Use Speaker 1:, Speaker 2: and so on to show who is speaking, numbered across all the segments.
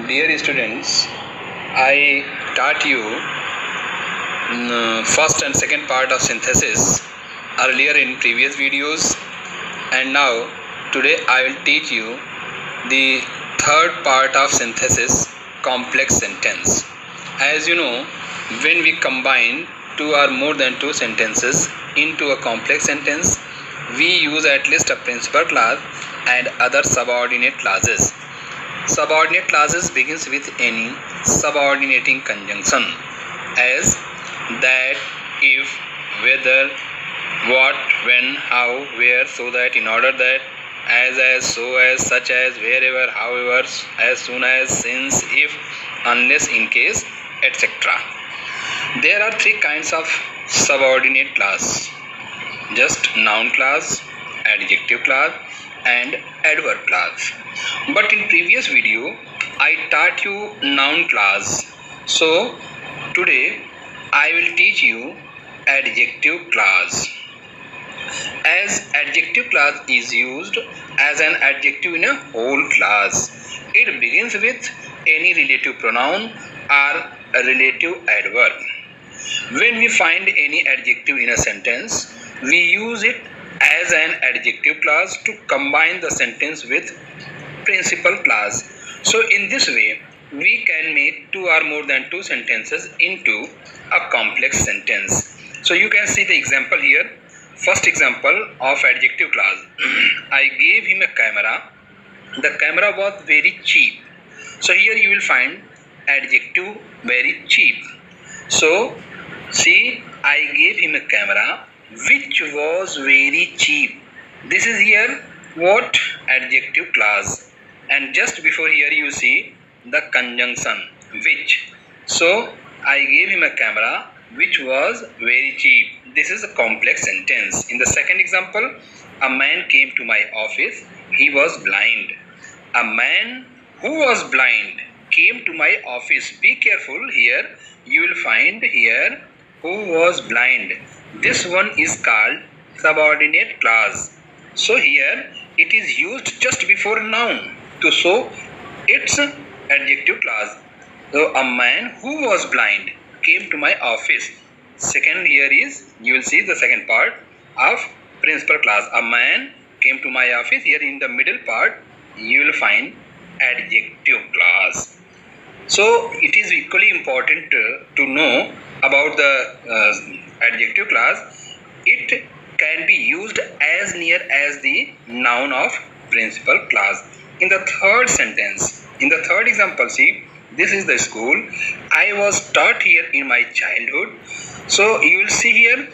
Speaker 1: Dear students, I taught you first and second part of synthesis earlier in previous videos, and now today I will teach you the third part of synthesis, complex sentence. As you know, when we combine two or more than two sentences into a complex sentence, we use at least a principal clause and other subordinate clauses. Subordinate clauses begins with any subordinating conjunction, as that, if, whether, what, when, how, where, so that, in order that, as, so as, such as, wherever, however, as soon as, since, if, unless, in case, etc. There are three kinds of subordinate clause: just noun clause, adjective clause, and adverb clause. But in previous video I taught you noun clause, so today I will teach you adjective clause. As adjective clause is used as an adjective in a whole clause, it begins with any relative pronoun or a relative adverb. When we find any adjective in a sentence, we use it as an adjective clause to combine the sentence with principal clause. So in this way, we can make two or more than two sentences into a complex sentence. So you can see the example here. First example of adjective clause. I gave him a camera. The camera was very cheap. So here you will find adjective very cheap. So see, I gave him a camera which was very cheap. This is here what? Adjective clause. And just before here you see the conjunction which. So I gave him a camera which was very cheap. This is a complex sentence. In the second example, a man came to my office. He was blind. A man who was blind came to my office. Be careful here. You will find here who was blind. This one is called subordinate clause. So here it is used just before noun to show its adjective clause. So a man who was blind came to my office. Second here is, you will see the second part of principal clause. A man came to my office. Here in the middle part you will find adjective clause. So it is equally important to know about the adjective clause. It can be used as near as the noun of principal clause. In the third sentence, in the third example, see, this is the school. I was taught here in my childhood. So you will see here,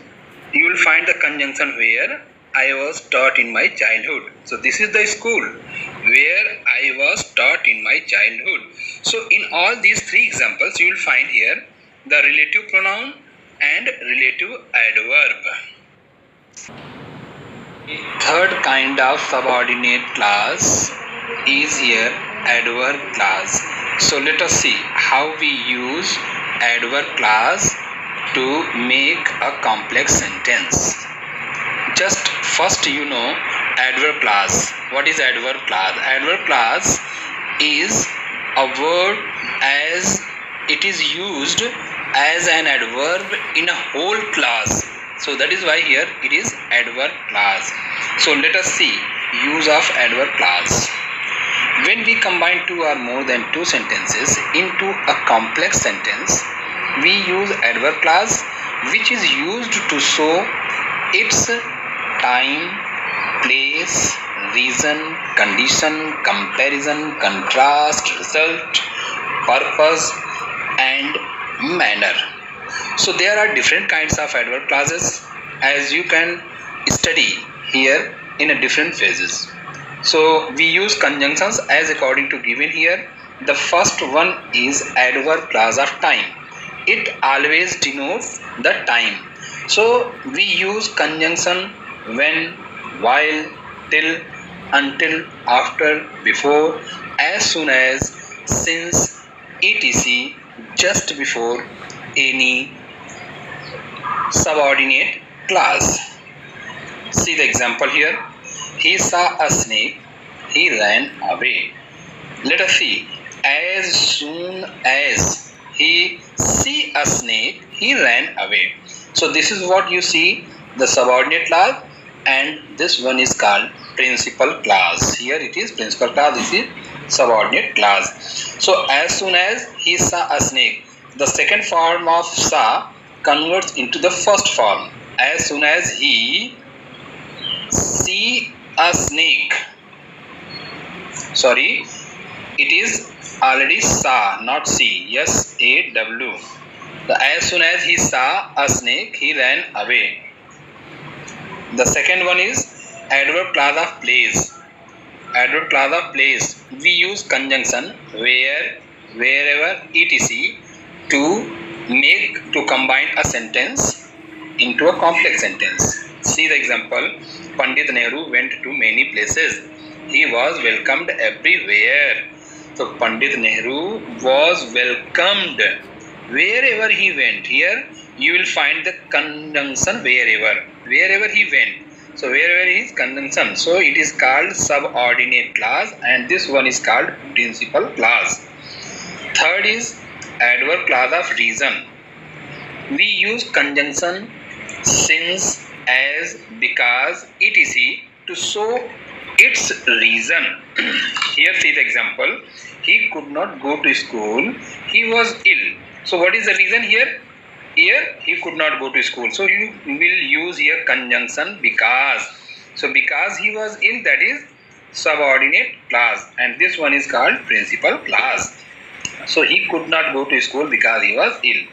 Speaker 1: you will find the conjunction where I was taught in my childhood. So this is the school where I was taught in my childhood. So in all these three examples, you will find here the relative pronoun and relative adverb. The third kind of subordinate clause is here adverb clause. So let us see how we use adverb clause to make a complex sentence. Just first adverb clause. What is adverb clause? Adverb clause is a word as it is used as an adverb in a whole clause. So that is why here it is adverb clause. So let us see use of adverb clause. When we combine two or more than two sentences into a complex sentence, we use adverb clause which is used to show its time, place, reason, condition, comparison, contrast, result, purpose, and manner. So there are different kinds of adverb clauses, as you can study here in a different phases. So we use conjunctions as according to given here. The first one is adverb clause of time. It always denotes the time. So we use conjunction when, while, till, until, after, before, as soon as, since, etc. just before any subordinate clause. See the example here. He saw a snake. He ran away. Let us see As soon as he see a snake, he ran away. So this is what you see, the subordinate clause, and this one is called principal clause. Here it is principal clause, this is subordinate clause. So as soon as he saw a snake, the second form of saw converts into the first form. As soon as he see a snake, sorry, it is already saw, not see. SAW. As soon as he saw a snake, he ran away. The second one is adverb clause of place. Adverb clause of place. We use conjunction where, wherever, etc. to combine a sentence into a complex sentence. See the example. Pandit Nehru went to many places. He was welcomed everywhere. So Pandit Nehru was welcomed wherever he went. Here you will find the conjunction wherever. Wherever he went. So wherever is conjunction. So it is called subordinate clause, and this one is called principal clause. Third is adverb clause of reason. We use conjunction since, as, because, etc. to show its reason. Here see the example. He could not go to school. He was ill. So what is the reason here? Here he could not go to school. So you will use here conjunction because. So because he was ill, that is subordinate clause, and this one is called principal clause. So he could not go to school because he was ill.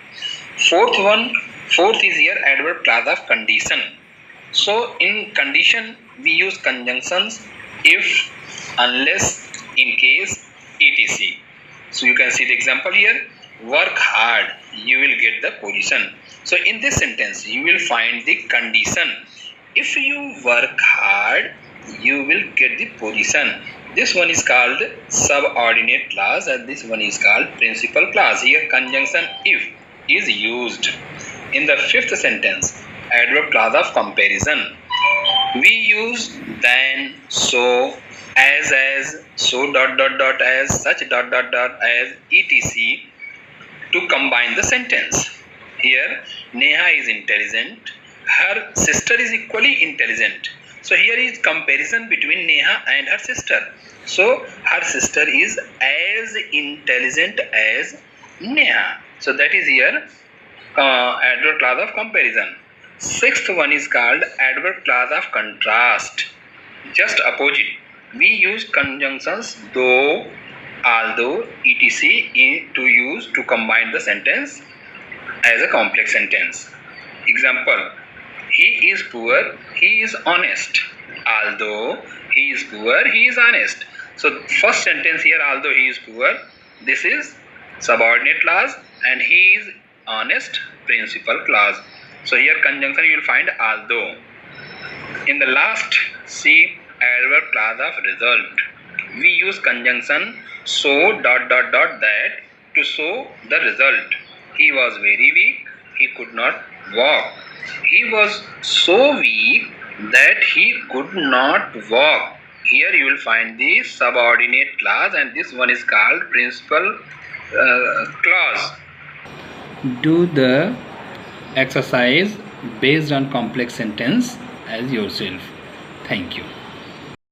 Speaker 1: Fourth is here adverb clause of condition. So in condition we use conjunctions if, unless, in case, etc. So you can see the example here. Work hard, you will get the position. So in this sentence you will find the condition. If you work hard, you will get the position. This one is called subordinate clause, and this one is called principal clause. Here conjunction if is used. In the fifth sentence, adverb clause of comparison. We use than, so, as, so, as, such, as, etc. to combine the sentence. Here Neha is intelligent, her sister is equally intelligent. So here is comparison between Neha and her sister. So her sister is as intelligent as Neha. So that is here adverb clause of comparison. Sixth one is called adverb clause of contrast. Just opposite. We use conjunctions though, although, etc. to use to combine the sentence as a complex sentence. Example. He is poor, he is honest. Although he is poor, he is honest. So first sentence here, although he is poor, this is subordinate clause, and he is honest, principal clause. So here conjunction you will find although. In the last, see adverb clause of result. We use conjunction so, that to show the result. He was very weak, he could not walk. He was so weak that he could not walk. Here you will find the subordinate clause, and this one is called principal clause. Do the exercise based on complex sentence as yourself. Thank you.